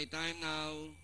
Anytime now.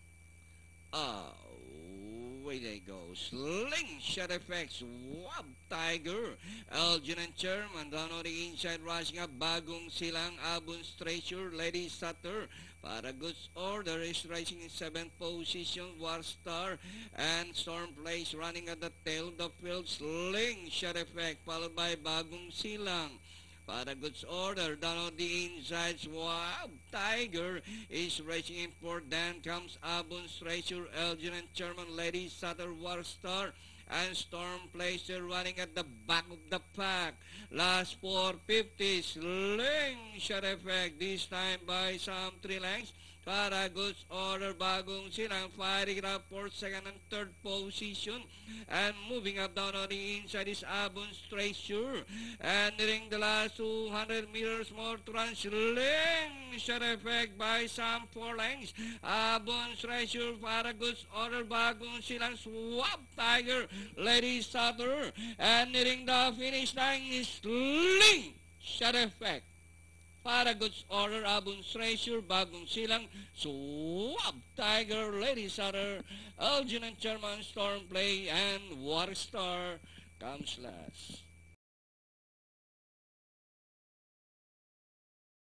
Away they go. Slingshot effects. Wab Tiger. Elgin and Chairman down on the inside, rushing up. Bagong Silang, Abun's Treasure, Lady Sutter. Para Goods Order is racing in 7th position. Warstar and Storm Place running at the tail of the field. Slingshot effect followed by Bagong Silang. Para Goods Order down on the insides. Wow, Tiger is racing in for. Then comes Abun's Treasure, Elgin and Chairman, Lady Sutter, Warstar and Storm Placer running at the back of the pack. Last 450, Slingshot effect, this time by some 3 lengths. Para Goods Order, Bagong Silang fighting it up for 2nd and 3rd position. And moving up down on the inside is Abun's Treasure. And nearing the last 200 meters more to run. Slingshot effect by some 4 lengths. Abun's Treasure, para Goods Order, Bagong Silang, Swap Tiger, Lady Sutter. And nearing the finish line is Slingshot effect. Para Goods Order, Abun's Treasure, Bagong Silang, Swab Tiger, Lady Sutter, Elgin and Chairman, Storm Play, and Waterstar comes last.